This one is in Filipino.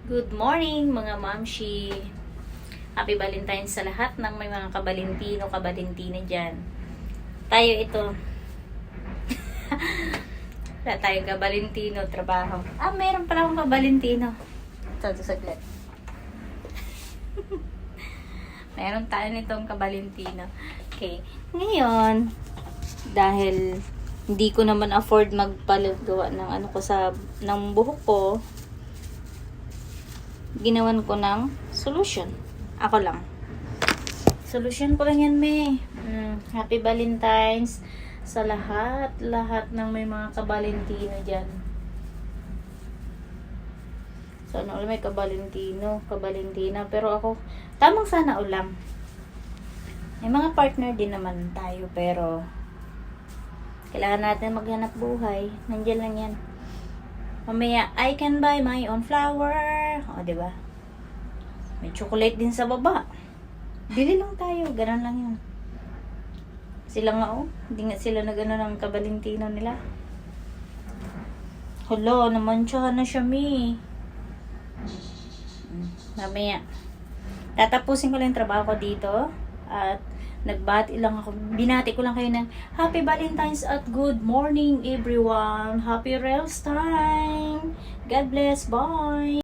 Good morning mga mamshi. Happy Valentine's sa lahat ng may mga kabalintino dyan. Tayo ito. Wala tayo kabalintino, trabaho. Meron pala akong kabalintino. Ito, saglit. Meron tayo nitong kabalintino. Okay. Ngayon, dahil hindi ko naman afford magpalagawa ng ng buhok ko, ginawan ko ng solution. Ako lang. Solution ko lang yan, me. Happy Valentine's sa lahat ng may mga kabalintino dyan. Sana ulit may kabalintina. Pero ako, tamang sana ulang. May mga partner din naman tayo, pero kailangan natin maghanap buhay. Nandiyan lang yan. Mamaya, I can buy my own flower. O, diba? May chocolate din sa baba. Bili lang tayo. Ganun lang yun. Sila nga, hindi nga sila nag-ano ng kabalintino nila. Hala, namansyahan na siya, mi. Mamaya. Tatapusin ko lang yung trabaho ko dito. At binati ko lang kayo ng Happy Valentine's at good morning everyone. Happy Rails time. God bless. Bye.